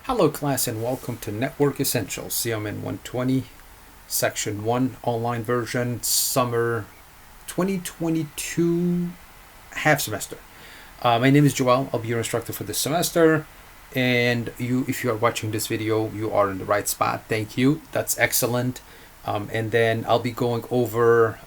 Hello class and welcome to Network Essentials, COMN120, Section 1, online version, summer 2022 half semester. My name is Joel. I'll be your instructor for this semester. And if you are watching this video, you are in the right spot. Thank you. That's excellent. And then I'll be going over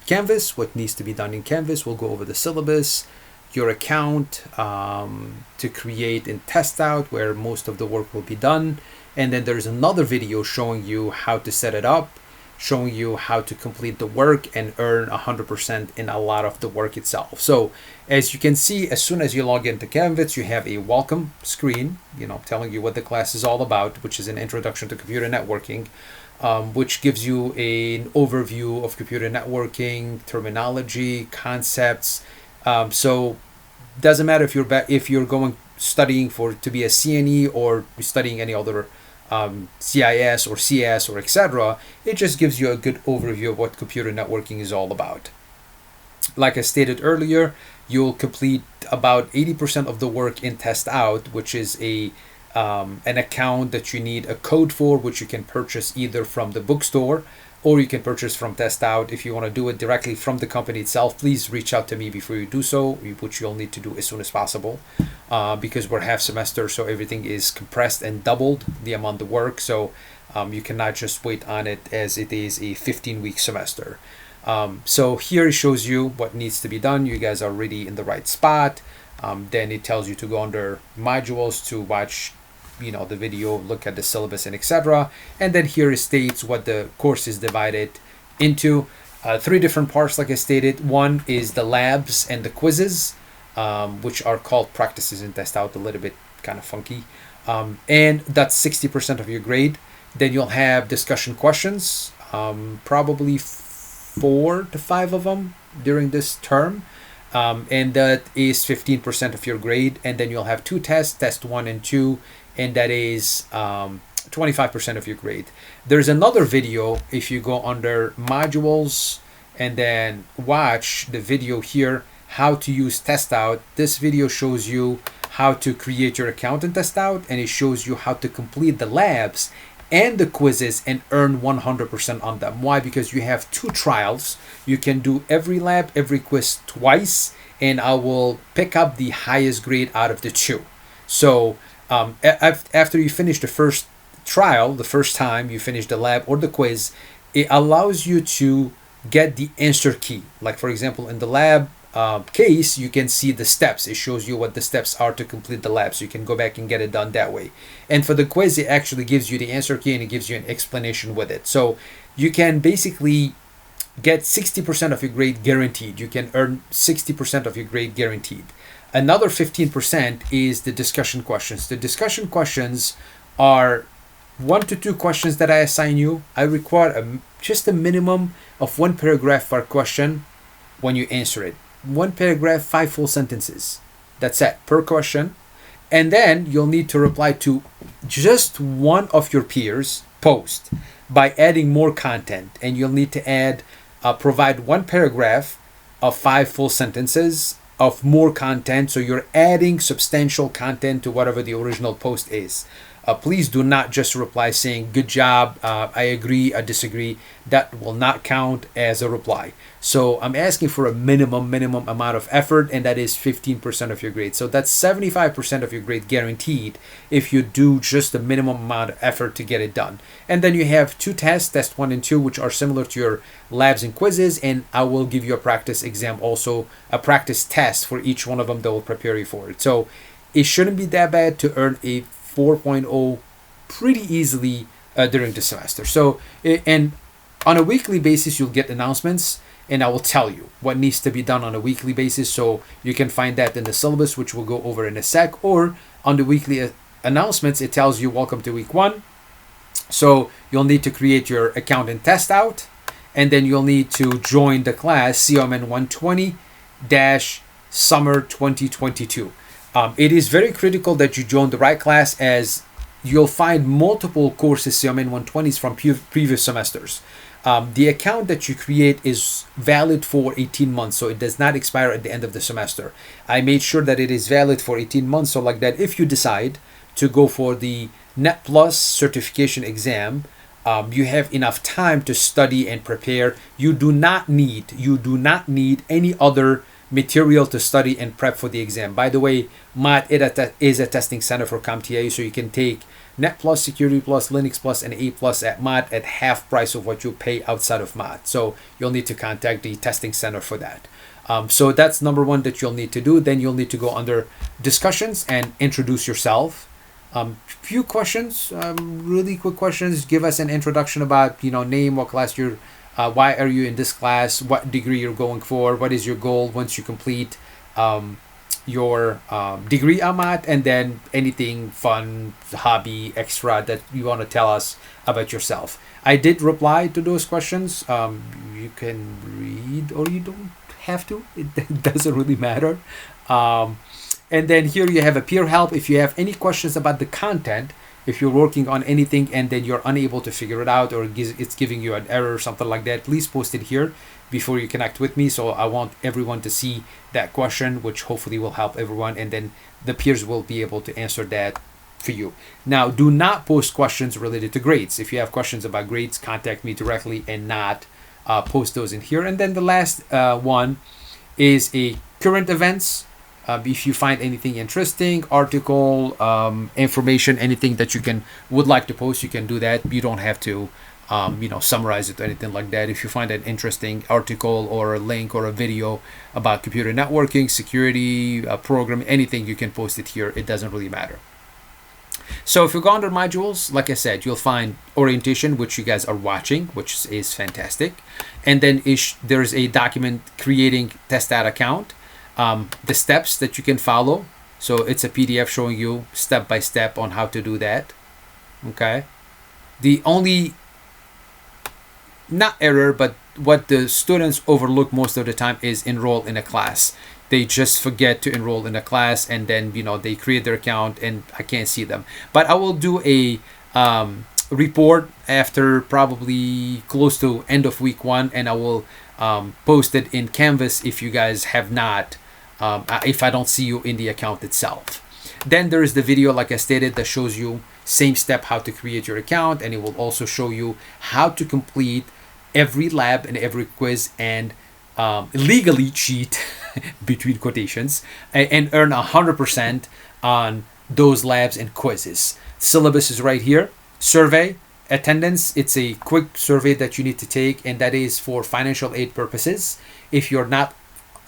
Canvas, what needs to be done in Canvas. We'll go over the syllabus, your account to create and test out where most of the work will be done. And then there's another video showing you how to set it up, showing you how to complete the work and earn 100% in a lot of the work itself. So as you can see, as soon as you log into Canvas, you have a welcome screen, telling you what the class is all about, which is an introduction to computer networking, which gives you an overview of computer networking, terminology, concepts. So doesn't matter if you're going studying to be a CNE or studying any other CIS or CS or etc. It just gives you a good overview of what computer networking is all about. Like I stated earlier, you'll complete about 80% of the work in test out, which is an account that you need a code for, which you can purchase either from the bookstore or you can purchase from test out. If you want to do it directly from the company itself, please reach out to me before you do so, which you'll need to do as soon as possible, because we're half semester, so everything is compressed and doubled the amount of work. So you cannot just wait on it as it is a 15-week semester. So here it shows you what needs to be done. You guys are already in the right spot. Then it tells you to go under modules to watch the video, look at the syllabus and etc. And then here it states what the course is divided into. 3 different parts, like I stated. One is the labs and the quizzes, which are called practices and test out, a little bit kind of funky. And that's 60% of your grade. Then you'll have discussion questions, probably 4 to 5 of them during this term. And that is 15% of your grade. And then you'll have 2 tests, test 1 and 2. And that is 25% of your grade. There's another video if you go under modules and then watch the video here, how to use test out. This video shows you how to create your account in test out, and it shows you how to complete the labs and the quizzes and earn 100% on them. Why? Because you have 2 trials. You can do every lab, every quiz twice, and I will pick up the highest grade out of the 2. So after you finish the first trial, the first time you finish the lab or the quiz, it allows you to get the answer key. Like for example, in the lab case, you can see the steps. It shows you what the steps are to complete the lab, so you can go back and get it done that way. And for the quiz, it actually gives you the answer key and it gives you an explanation with it. So you can basically get 60% of your grade guaranteed. You can earn 60% of your grade guaranteed. Another 15% is the discussion questions. The discussion questions are 1 to 2 questions that I assign you. I require just a minimum of 1 paragraph per question when you answer it. 1 paragraph, 5 full sentences. That's it, per question. And then you'll need to reply to just one of your peers' post by adding more content. And you'll need to provide 1 paragraph of 5 full sentences of more content, so you're adding substantial content to whatever the original post is. Please do not just reply saying good job, I agree, I disagree. That will not count as a reply. So I'm asking for a minimum amount of effort, and that is 15% of your grade. So that's 75% of your grade guaranteed if you do just the minimum amount of effort to get it done. And then you have 2 tests, test 1 and 2, which are similar to your labs and quizzes, and I will give you a practice exam, also a practice test for each one of them that will prepare you for it. So it shouldn't be that bad to earn a 4.0 pretty easily during the semester. So, and on a weekly basis, you'll get announcements, and I will tell you what needs to be done on a weekly basis. So you can find that in the syllabus, which we'll go over in a sec, or on the weekly announcements, it tells you welcome to week 1. So you'll need to create your account and test out, and then you'll need to join the class COMN120-Summer 2022. It is very critical that you join the right class, as you'll find multiple courses COMN120s from previous semesters. The account that you create is valid for 18 months, so it does not expire at the end of the semester. I made sure that it is valid for 18 months, so like that if you decide to go for the Net Plus certification exam, you have enough time to study and prepare. You do not need any other material to study and prep for the exam. By the way, MAT is a testing center for CompTIA, so you can take Net Plus, Security Plus, Linux Plus, and A Plus at MAT at half price of what you pay outside of MAT. So you'll need to contact the testing center for that. So that's number one that you'll need to do. Then you'll need to go under discussions and introduce yourself. Few questions, really quick questions. Give us an introduction about, name, what class you're, why are you in this class, what degree you're going for, what is your goal once you complete your degree AMAT, and then anything fun, hobby, extra that you want to tell us about yourself. I did reply to those questions. You can read or you don't have to. It doesn't really matter. And then here you have a peer help. If you have any questions about the content, if you're working on anything and then you're unable to figure it out, or it's giving you an error or something like that, please post it here before you connect with me. So I want everyone to see that question, which hopefully will help everyone. And then the peers will be able to answer that for you. Now, do not post questions related to grades. If you have questions about grades, contact me directly and not post those in here. And then the last one is a current events. If you find anything interesting, article, information, anything that you would like to post, you can do that. You don't have to, summarize it or anything like that. If you find an interesting article or a link or a video about computer networking, security, program, anything, you can post it here. It doesn't really matter. So if you go under modules, like I said, you'll find orientation, which you guys are watching, which is fantastic. And then there's a document creating test data account. The steps that you can follow. So it's a PDF showing you step by step on how to do that. Okay. The only, not error, but what the students overlook most of the time is enroll in a class. They just forget to enroll in a class, and then, they create their account and I can't see them. But I will do a report after probably close to end of week 1, and I will post it in Canvas if you guys have not, if I don't see you in the account itself. Then there is the video, like I stated, that shows you same step how to create your account, and it will also show you how to complete every lab and every quiz and legally cheat between quotations and earn 100% on those labs and quizzes. Syllabus is right here. Survey, attendance, it's a quick survey that you need to take, and that is for financial aid purposes. If you're not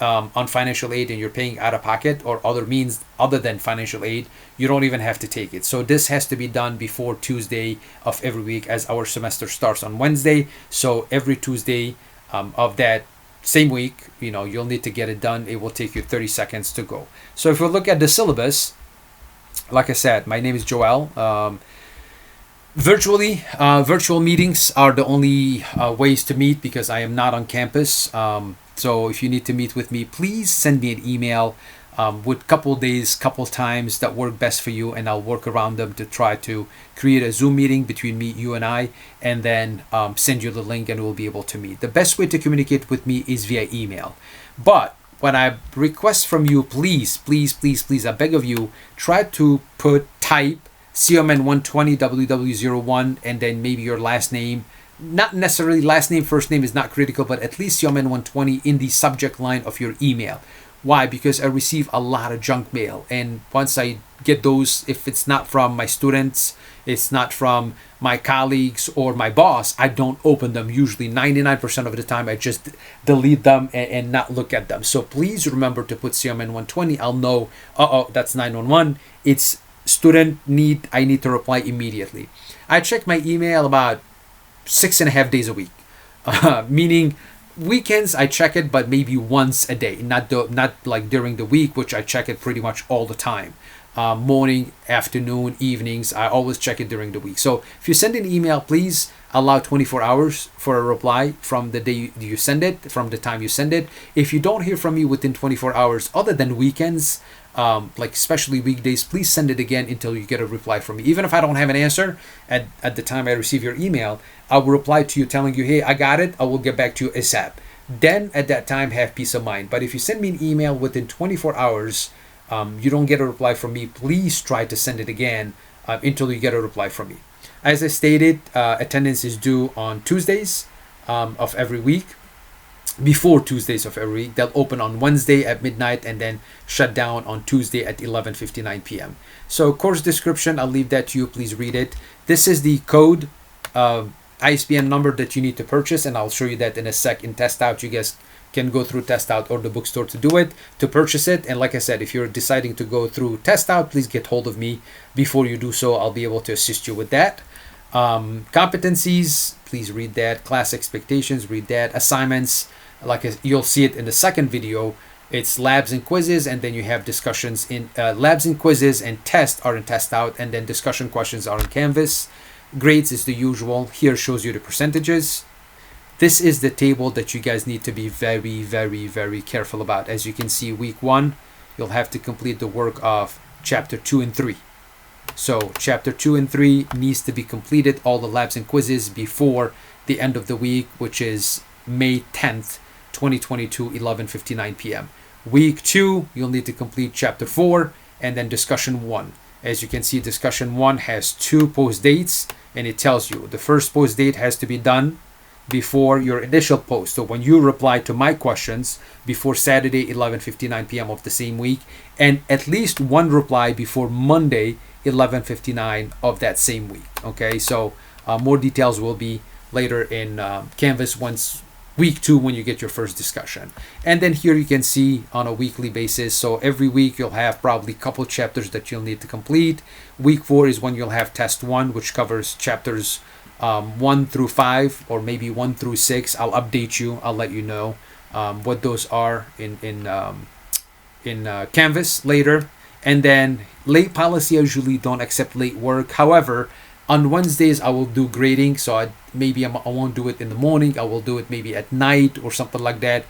on financial aid and you're paying out of pocket or other means other than financial aid, you don't even have to take it. So this has to be done before Tuesday of every week, as our semester starts on Wednesday. So every Tuesday of that same week, you'll need to get it done. It will take you 30 seconds to go. So if we look at the syllabus, like I said, my name is Joel. Virtual meetings are the only ways to meet because I am not on campus. So if you need to meet with me, please send me an email with couple days, couple times that work best for you, and I'll work around them to try to create a Zoom meeting between you and I, and then send you the link and we'll be able to meet. The best way to communicate with me is via email. But what I request from you, please, I beg of you, try to type COMN120 WWW01 and then maybe your last name. Not necessarily last name, first name is not critical, but at least COMN120 in the subject line of your email. Why? Because I receive a lot of junk mail, and once I get those, if it's not from my students, it's not from my colleagues or my boss, I don't open them. Usually 99% of the time I just delete them and not look at them. So please remember to put COMN120. I'll know, that's 911. It's student need. I need to reply immediately. I check my email about 6.5 days a week, meaning weekends I check it, but maybe once a day, not like during the week, which I check it pretty much all the time. Morning, afternoon, evenings, I always check it during the week. So if you send an email, please allow 24 hours for a reply from the day you send it, from the time you send it. If you don't hear from me within 24 hours, other than weekends, like especially weekdays, please send it again until you get a reply from me. Even if I don't have an answer at the time I receive your email, I will reply to you telling you, hey, I got it. I will get back to you ASAP. Then at that time, have peace of mind. But if you send me an email within 24 hours, you don't get a reply from me, please try to send it again until you get a reply from me. As I stated, attendance is due on Tuesdays of every week. Before Tuesdays of every week. They'll open on Wednesday at midnight and then shut down on Tuesday at 11:59 p.m. So course description, I'll leave that to you. Please read it. This is the code ISBN number that you need to purchase, and I'll show you that in a sec in Test Out. You guys can go through Test Out or the bookstore to do it, to purchase it. And like I said, if you're deciding to go through Test Out, please get hold of me before you do so. I'll be able to assist you with that. Competencies, please read that. Class expectations, read that. Assignments, like you'll see it in the second video, it's labs and quizzes, and then you have discussions in labs and quizzes, and tests are in Test Out, and then discussion questions are in Canvas. Grades is the usual. Here shows you the percentages. This is the table that you guys need to be very, very, very careful about. As you can see, week 1, you'll have to complete the work of chapter 2 and 3. So chapter 2 and 3 needs to be completed, all the labs and quizzes, before the end of the week, which is May 10th, 2022, 11:59 p.m. Week 2, you'll need to complete chapter 4 and then discussion 1. As you can see, discussion 1 has 2 post dates, and it tells you the first post date has to be done before your initial post. So when you reply to my questions before Saturday 11:59 p.m. of the same week, and at least one reply before Monday 11:59 of that same week. Okay, so more details will be later in Canvas once week 2 when you get your first discussion. And then here you can see on a weekly basis. So every week you'll have probably a couple chapters that you'll need to complete. Week 4 is when you'll have test 1, which covers chapters 1 through 5, or maybe 1 through 6. I'll update you. I'll let you know what those are in Canvas later. And then late policy, I usually don't accept late work. However, on Wednesdays, I will do grading. So I won't do it in the morning. I will do it maybe at night or something like that.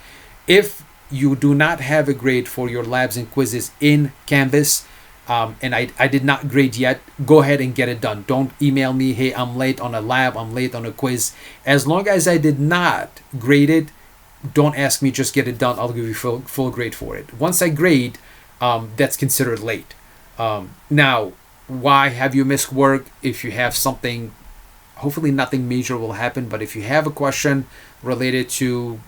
If you do not have a grade for your labs and quizzes in Canvas, and I did not grade yet, go ahead and get it done. Don't email me, hey, I'm late on a lab, I'm late on a quiz. As long as I did not grade it, don't ask me, just get it done. I'll give you full grade for it. Once I grade, that's considered late. Now, why have you missed work? If you have something, hopefully nothing major will happen, but if you have a question related to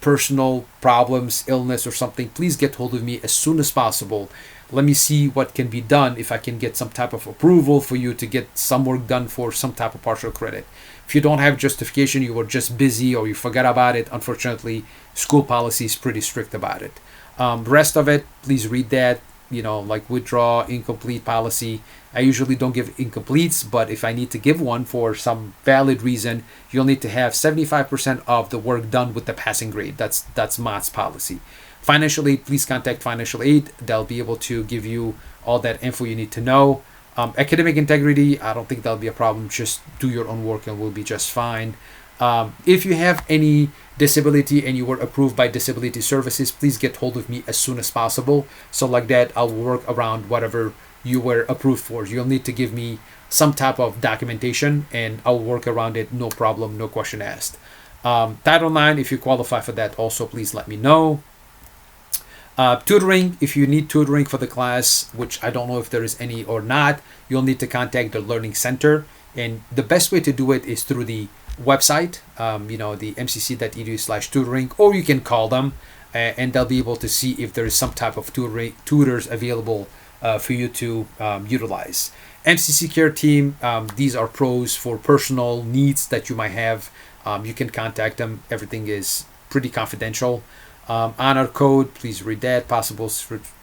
personal problems, illness, or something, please get hold of me as soon as possible. Let me see what can be done, if I can get some type of approval for you to get some work done for some type of partial credit. If you don't have justification, you were just busy or you forgot about it, unfortunately, school policy is pretty strict about it. The rest of it, please read that. Like withdraw, incomplete policy. I usually don't give incompletes, but if I need to give one for some valid reason, you'll need to have 75% of the work done with the passing grade. That's MOTS policy. Financial aid, please contact financial aid. They'll be able to give you all that info you need to know. Academic integrity, I don't think that'll be a problem. Just do your own work and we'll be just fine. If you have any disability and you were approved by disability services, please get hold of me as soon as possible. So like that, I'll work around whatever you were approved for. You'll need to give me some type of documentation and I'll work around it. No problem, no question asked. Title IX, if you qualify for that, also please let me know. Tutoring, if you need tutoring for the class, which I don't know if there is any or not, you'll need to contact the Learning Center. And the best way to do it is through the website, the mcc.edu/tutoring, or you can call them and they'll be able to see if there is some type of tutors available for you to utilize. MCC Care Team, these are pros for personal needs that you might have. You can contact them. Everything is pretty confidential. Honor code, please read that. Possible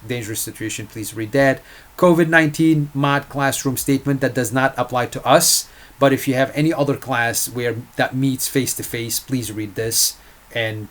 dangerous situation, please read that. COVID-19 mod classroom statement, that does not apply to us. But if you have any other class where that meets face-to-face, please read this and,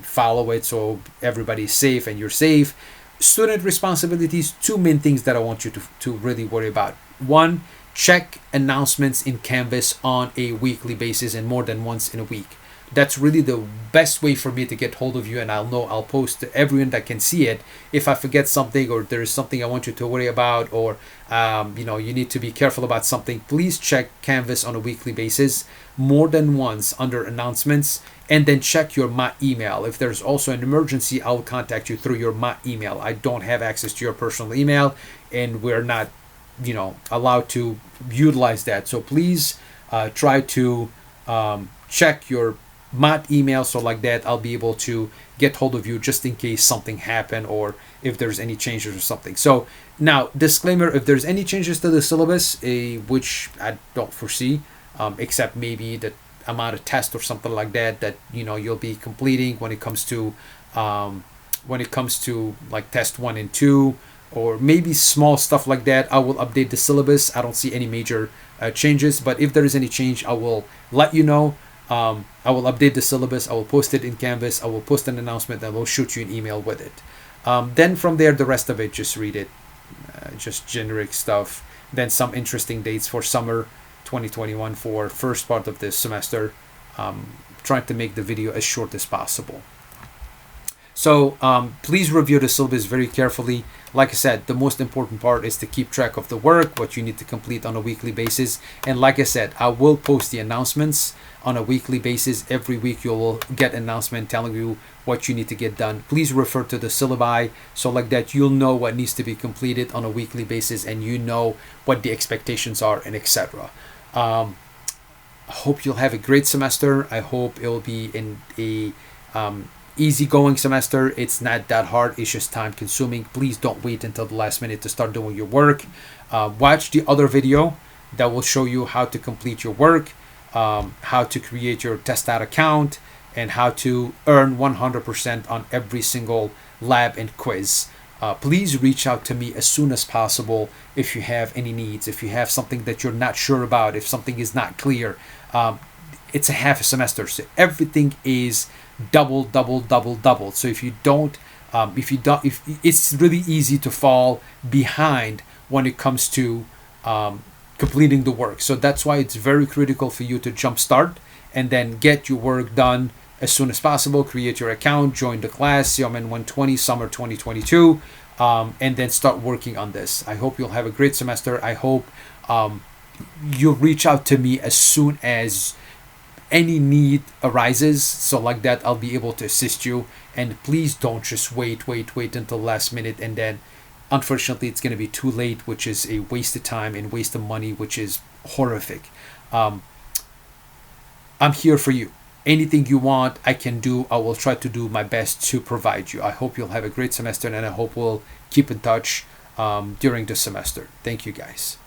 follow it so everybody's safe and you're safe. Student responsibilities, 2 main things that I want you to really worry about. 1, check announcements in Canvas on a weekly basis and more than once in a week. that's really the best way for me to get hold of you, and I'll post to everyone that can see it. If I forget something, or there's something I want you to worry about, or you need to be careful about something, please check Canvas on a weekly basis, more than once under announcements, and then check your my email. If there's also an emergency, I'll contact you through your my email. I don't have access to your personal email, and we're not allowed to utilize that. So please try to check your mod email, so like that I'll be able to get hold of you just in case something happened, or if there's any changes or something. So now, disclaimer, if there's any changes to the syllabus, which I don't foresee, except maybe the amount of test or something like that you'll be completing when it comes to like test 1 and 2, or maybe small stuff like that, I will update the syllabus. I don't see any major changes, but if there is any change, I will let you know. I will update the syllabus, I will post it in Canvas, I will post an announcement, and I will shoot you an email with it. Then from there, the rest of it, just read it, just generic stuff. Then some interesting dates for summer 2021 for first part of this semester. Trying to make the video as short as possible. So please review the syllabus very carefully. Like I said, the most important part is to keep track of the work, what you need to complete on a weekly basis. And like I said, I will post the announcements on a weekly basis. Every week you will get an announcement telling you what you need to get done. Please refer to the syllabi, so like that you'll know what needs to be completed on a weekly basis, and you know what the expectations are, and etc. I hope you'll have a great semester. I hope it will be in a easygoing semester. It's not that hard, it's just time consuming. Please don't wait until the last minute to start doing your work. Watch the other video that will show you how to complete your work, how to create your test out account, and how to earn 100% on every single lab and quiz. Please reach out to me as soon as possible if you have any needs, if you have something that you're not sure about, if something is not clear. It's a half a semester, so everything is double. So if it's really easy to fall behind when it comes to completing the work. So that's why it's very critical for you to jumpstart and then get your work done as soon as possible. Create your account, join the class COMN120 summer 2022, and then start working on this. I hope you'll have a great semester. I hope you'll reach out to me as soon as any need arises, so like that I'll be able to assist you. And please don't just wait until last minute, and then unfortunately it's going to be too late, which is a waste of time and waste of money, which is horrific. I'm here for you. Anything you want, I can do. I will try to do my best to provide you. I hope you'll have a great semester, and I hope we'll keep in touch during the semester. Thank you, guys.